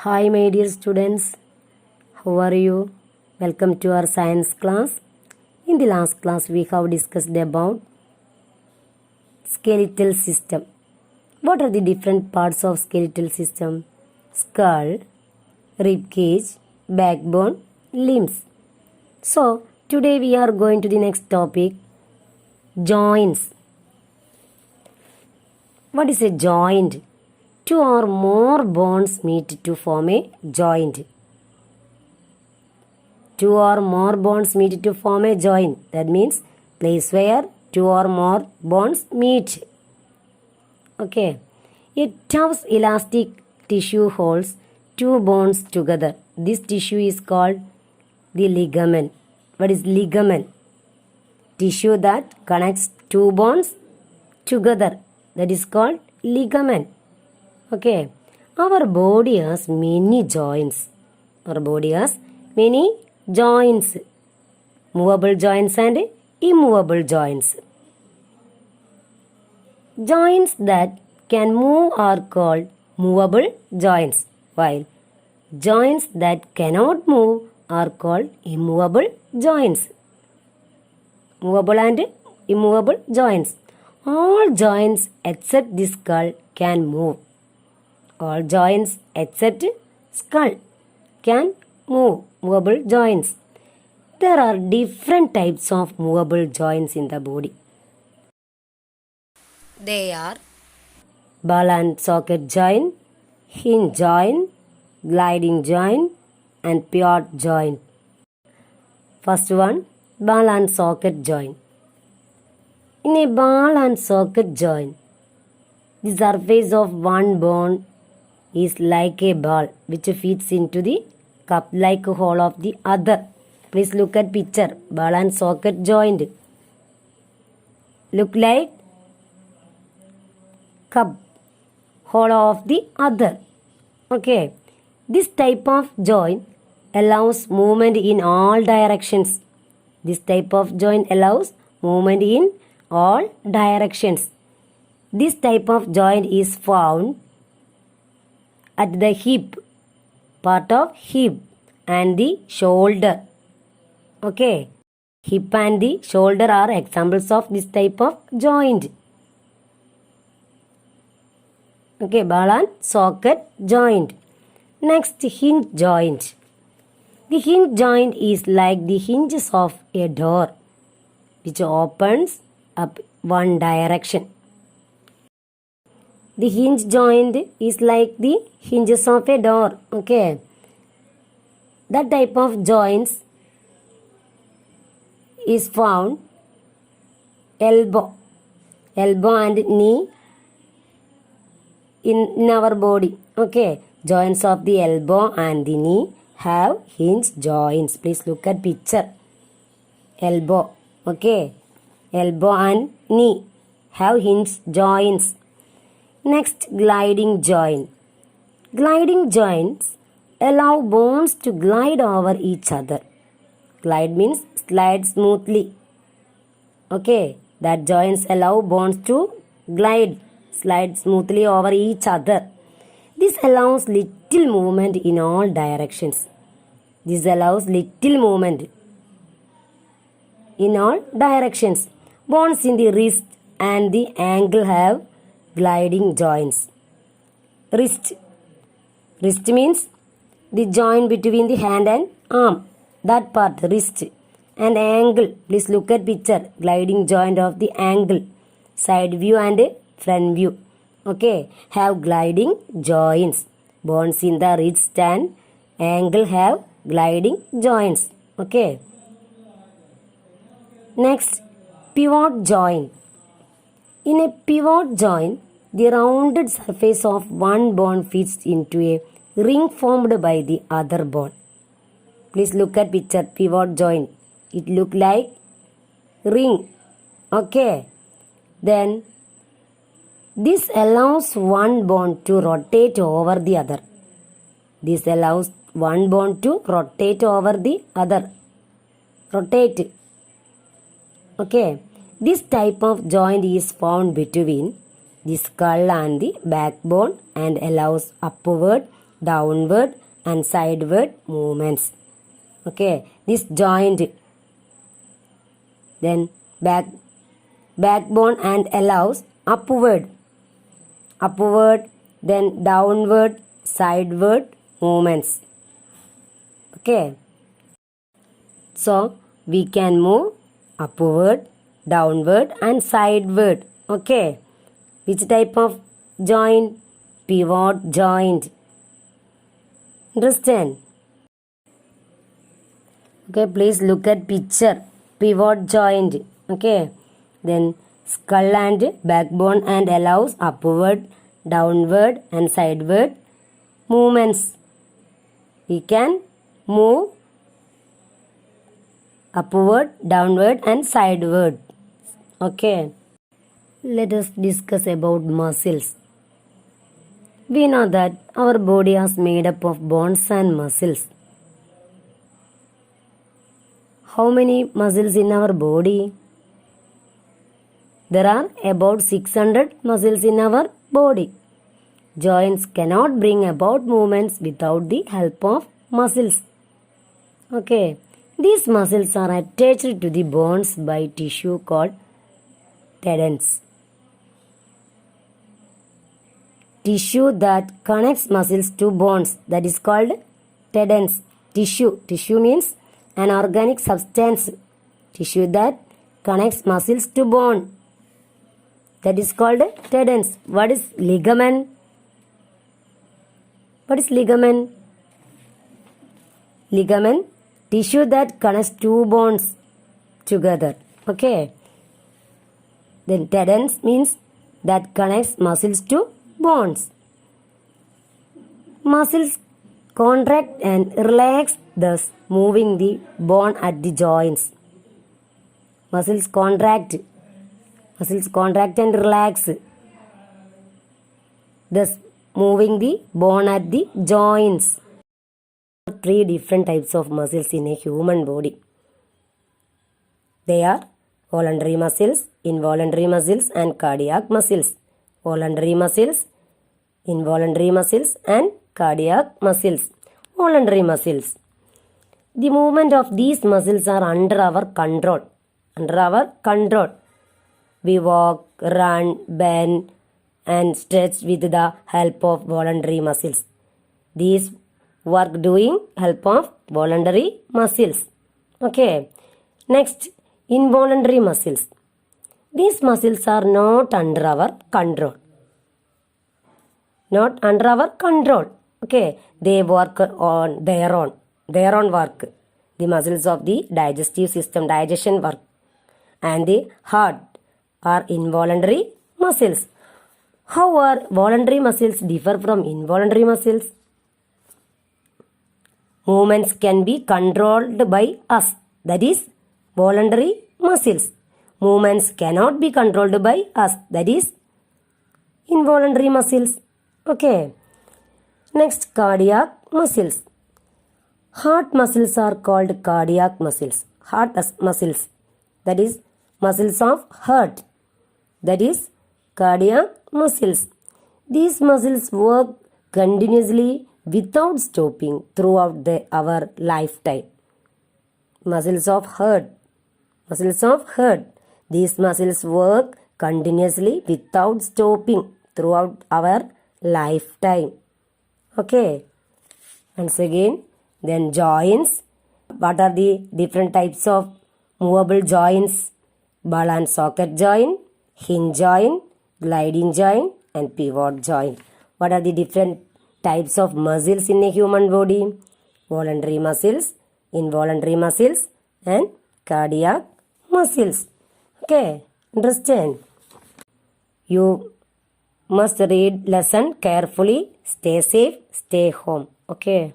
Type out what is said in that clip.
Hi, my dear students. How are you? Welcome to our science class. In the last class, we have discussed about skeletal system. What are the different parts of skeletal system? Skull, rib cage, backbone, limbs. So, today we are going to the next topic, joints. What is a joint? Two or more bones meet to form a joint. Two or more bones meet to form a joint. That means place where two or more bones meet. Okay. A tough elastic tissue holds two bones together. This tissue is called the ligament. What is ligament? Tissue that connects two bones together. That is called ligament. Okay. Our body has many joints. Our body has many joints. Movable joints and immovable joints. Joints that can move are called movable joints, while joints that cannot move are called immovable joints. Movable and immovable joints. All joints except the skull can move. All joints except skull can move. Movable joints. There are different types of movable joints in the body. They are ball and socket joint, hinge joint, gliding joint, and pivot joint. First one, ball and socket joint. In a ball and socket joint, the surface of one bone is like a ball which fits into the cup-like hole of the other. Please look at picture. Ball and socket joint. Look like cup hole of the other. Okay. This type of joint allows movement in all directions. This type of joint allows movement in all directions. This type of joint is found at the hip, part of hip and the shoulder. Okay. Hip and the shoulder are examples of this type of joint. Okay, ball and socket joint. Next, hinge joint. The hinge joint is like the hinges of a door which opens up one direction. The hinge joint is like the hinges of a door. Okay. That type of joints is found elbow and knee in our body. Okay. Joints of the elbow and the knee have hinge joints. Please look at picture. Elbow. Okay. Elbow and knee have hinge joints. Next, gliding joint. Gliding joints allow bones to glide over each other. Glide means slide smoothly. Okay. That joints allow bones to slide smoothly over each other. This allows little movement in all directions. This allows little movement in all directions. Bones in the wrist and the ankle have gliding joints. Wrist means the joint between the hand and arm. That part, wrist. And ankle. Please look at picture. Gliding joint of the ankle. Side view and front view. Okay. Have gliding joints. Bones in the wrist and ankle have gliding joints. Okay. Next, pivot joint. In a pivot joint, the rounded surface of one bone fits into a ring formed by the other bone. Please look at picture. Pivot joint. It look like ring. Okay. Then this allows one bone to rotate over the other. This allows one bone to rotate over the other. Rotate. Okay. This type of joint is found between the skull and the backbone and allows upward downward and sideward movements. Okay, this joint, then backbone and allows upward, then downward, sideward movements. Okay, so we can move upward, downward and sideward. Okay, which type of joint? Pivot joint. Understand? Okay, please look at picture. Pivot joint. Okay, then skull and backbone and allows upward, downward and sideward movements. We can move upward, downward and sideward. Okay, let us discuss about muscles. We know that our body is made up of bones and muscles. How many muscles in our body? There are about 600 muscles in our body. Joints cannot bring about movements without the help of muscles. Okay, these muscles are attached to the bones by tissue called tendons. Tissue that connects muscles to bones, that is called tendons. Tissue means an organic substance. Tissue that connects muscles to bone, that is called tendons. What is ligament? What is ligament? Ligament, tissue that connects two bones together. Okay. Then tendons means that connects muscles to bones. Muscles contract and relax, thus moving the bone at the joints. Muscles contract and relax, thus moving the bone at the joints. Three different types of muscles in a human body. They are voluntary muscles, involuntary muscles and cardiac muscles. Voluntary muscles, involuntary muscles and cardiac muscles. Voluntary muscles. The movement of these muscles are under our control. We walk, run, bend and stretch with the help of voluntary muscles. These work doing help of voluntary muscles. Okay. Next, involuntary muscles. These muscles are not under our control. Okay. They work on their own work. The muscles of the digestive system, digestion work, and the heart are involuntary muscles. How are voluntary muscles differ from involuntary muscles? Movements can be controlled by us, that is voluntary muscles. Movements cannot be controlled by us, that is involuntary muscles. Okay. Next, cardiac muscles. Heart muscles are called cardiac muscles. Heart muscles, that is muscles of heart, that is cardiac muscles. These muscles work continuously without stopping throughout our lifetime. Muscles of heart. These muscles work continuously without stopping throughout our lifetime. Okay. Once again, then joints. What are the different types of movable joints? Ball and socket joint, hinge joint, gliding joint and pivot joint. What are the different types of muscles in a human body? Voluntary muscles, involuntary muscles and cardiac muscles. Okay, understand? You must read lesson carefully. Stay safe, stay home. Okay.